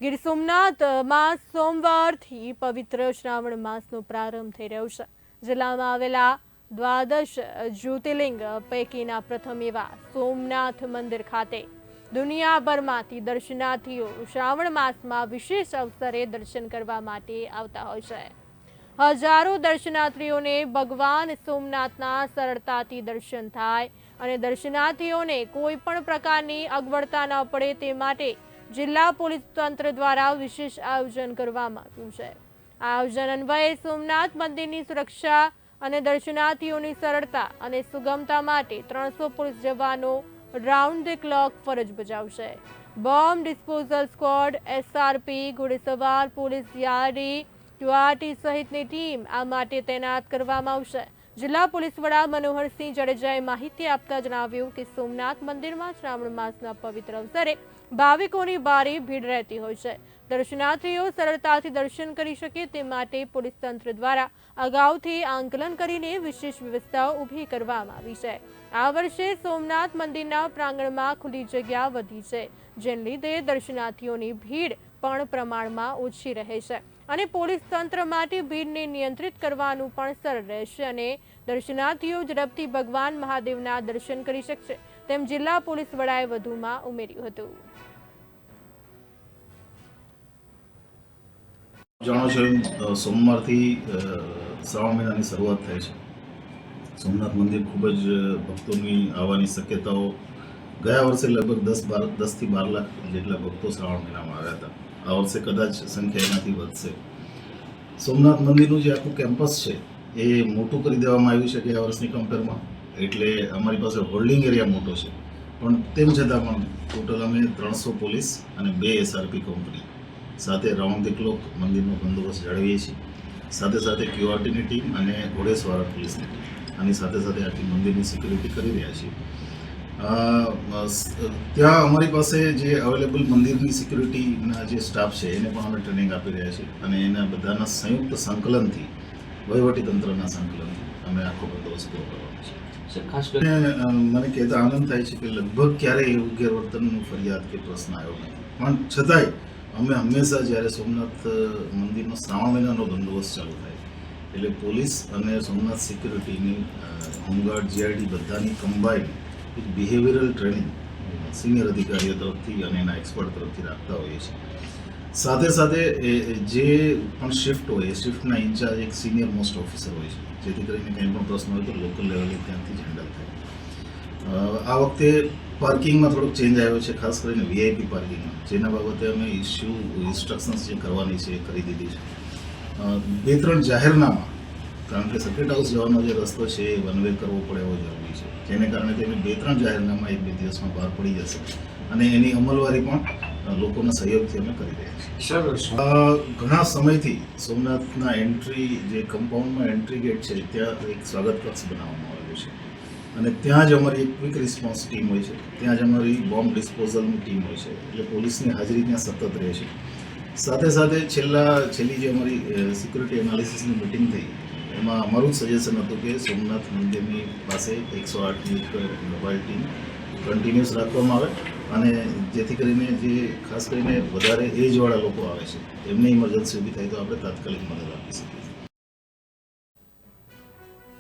ગીર સોમનાથમાં સોમવારથી પવિત્ર શ્રાવણ માસનો પ્રારંભ થઈ રહ્યો છે। જિલ્લામાં આવેલા દ્વાદશ જ્યોતિર્લિંગ પૈકીના પ્રથમ એવા સોમનાથ મંદિર ખાતે દુનિયાભરમાંથી દર્શનાર્થીઓ શ્રાવણ માસમાં વિશેષ અવસરે દર્શન કરવા માટે આવતા હોય છે। હજારો દર્શનાર્થીઓને ભગવાન સોમનાથના સરળતાથી દર્શન થાય અને દર્શનાર્થીઓને કોઈ પણ પ્રકારની અગવડતા ન પડે તે માટે જિલ્લા પોલીસ તંત્ર દ્વારા વિશેષ આયોજન કરવામાં આવ્યું છે। આ આયોજન અન્વયે સોમનાથ મંદિરની સુરક્ષા અને દર્શનાર્થીઓની સરળતા અને સુગમતા માટે 300 પોલીસ જવાનો રાઉન્ડ ધ ક્લોક ફરજ બજાવશે। બોમ્બ ડિસ્પોઝલ સ્ક્વોડ, એસઆરપી, ઘોડેસવાર પોલીસ યાર્ડી, ક્યુઆરટી સહિતની ટીમ આ માટે તૈનાત કરવામાં આવશે। જિલ્લા પોલીસ વડા મનોહરસિંહ જાડેજાએ માહિતી આપતા જણાવ્યું કે સોમનાથ મંદિરમાં શ્રાવણ માસના પવિત્ર અવસરે ભાવિકોની ભારે ભીડ રહેતી હોય છે। દર્શનાર્થીઓ સરળતાથી દર્શન કરી શકે તે માટે પોલીસ તંત્ર દ્વારા અગાઉથી આંકલન કરીને વિશેષ વ્યવસ્થાઓ ઊભી કરવામાં આવી છે। આ વર્ષે સોમનાથ મંદિરના પ્રાંગણમાં ખુલ્લી જગ્યા વધી છે, જેને લીધે દર્શનાર્થીઓની ભીડ પણ પ્રમાણમાં ઓછી રહે છે અને પોલીસ તંત્ર માટે ભીડને નિયંત્રિત કરવાનું પણ સરળ રહેશે અને દર્શનાર્થીઓ ઝડપથી ભગવાન મહાદેવના દર્શન કરી શકશે, તેમ જિલ્લા પોલીસ વડાએ વધુમાં ઉમેર્યું હતું। જાણો છો, સોમવારથી શ્રાવણ મહિનાની શરૂઆત થાય છે। સોમનાથ મંદિર ખૂબ જ ભક્તોની આવવાની શક્યતાઓ ગયા વર્ષે લગભગ 10 થી 12 લાખ જેટલા ભક્તો શ્રાવણ મહિનામાં આવ્યા હતા। આ વર્ષે કદાચ સંખ્યા એનાથી વધશે। સોમનાથ મંદિરનું જે આખું કેમ્પસ છે એ મોટું કરી દેવામાં આવ્યું છે ગયા વર્ષની કમ્પેરમાં, એટલે અમારી પાસે હોલ્ડિંગ એરિયા મોટો છે, પણ તેમ છતાં પણ ટોટલ અમે 300 પોલીસ અને 2 એસઆરપી કંપની સાથે રાઉન્ડ ધ ક્લોક મંદિરનો બંદોબસ્ત જાળવીએ છીએ। સાથે સાથે ક્યુઆરટીની ટીમ અને ઘોડેસવાર પોલીસની ટીમ આની સાથે સાથે આખી મંદિરની સિક્યુરિટી કરી રહ્યા છીએ। ત્યાં અમારી પાસે જે અવેલેબલ મંદિરની સિક્યુરિટીના જે સ્ટાફ છે એને પણ અમે ટ્રેનિંગ આપી રહ્યા છીએ અને એના બધાના સંયુક્ત સંકલનથી, વહીવટીતંત્રના સંકલનથી અમે આખો બંદોબસ્ત કરવાનો છે। ખાસ કરીને મને કહેતા આનંદ થાય છે કે લગભગ ક્યારેય એવું ગેરવર્તનનું ફરિયાદ કે પ્રશ્ન આવ્યો નથી, પણ છતાંય અમે હંમેશા જ્યારે સોમનાથ મંદિરનો શ્રાવણ મહિનાનો બંદોબસ્ત ચાલુ થાય એટલે પોલીસ અને સોમનાથ સિક્યુરિટીની હોમગાર્ડ, જીઆરડી બધાની કમ્બાઇન્ડ એક બિહેવિયરલ ટ્રેનિંગ સિનિયર અધિકારીઓ તરફથી અને એના એક્સપર્ટ તરફથી રાખતા હોઈએ છીએ। સાથે સાથે જે પણ શિફ્ટ હોય એ શિફ્ટના ઇન્ચાર્જ એક સિનિયર મોસ્ટ ઓફિસર હોય છે, જેથી કરીને કંઈ પણ પ્રશ્ન હોય તો લોકલ લેવલે ત્યાંથી જ હેન્ડલ થાય। આ વખતે પાર્કિંગમાં થોડોક ચેન્જ આવ્યો છે, ખાસ કરીને વીઆઈપી પાર્કિંગમાં, જેના બાબતે અમે ઇન્સ્ટ્રક્શન્સ જે કરવાની છે એ કરી દીધી છે। 2-3 જાહેરનામા, કારણ કે સર્કિટ હાઉસ જવાનો જે રસ્તો છે એ વન વે કરવો પડે એવો જરૂરી છે, જેને કારણે તેને 2-3 જાહેરનામા 1-2 દિવસમાં બહાર પડી જશે અને એની અમલવારી પણ લોકોના સહયોગથી અમે કરી રહ્યા છીએ। ઘણા સમયથી સોમનાથના એન્ટ્રી જે કમ્પાઉન્ડમાં એન્ટ્રી ગેટ છે ત્યાં એક સ્વાગત કક્ષ બનાવવામાં આવેલું છે અને ત્યાં જ અમારી એક ક્વિક રિસ્પોન્સ ટીમ હોય છે, ત્યાં જ અમારી બોમ્બ ડિસ્પોઝલની ટીમ હોય છે, એટલે પોલીસની હાજરી ત્યાં સતત રહે છે। સાથે સાથે છેલ્લી જે અમારી સિક્યુરિટી એનાલિસિસની મિટિંગ થઈ એમાં અમારું જ સજેશન હતું કે સોમનાથ મંદિરની પાસે 108ની એક મોબાઈલ ટીમ કન્ટિન્યુઅસ રાખવામાં આવે અને જેથી કરીને જે ખાસ કરીને વધારે એજવાળા લોકો આવે છે એમને ઇમરજન્સી ઊભી થાય તો આપણે તાત્કાલિક મદદ આપી શકીએ।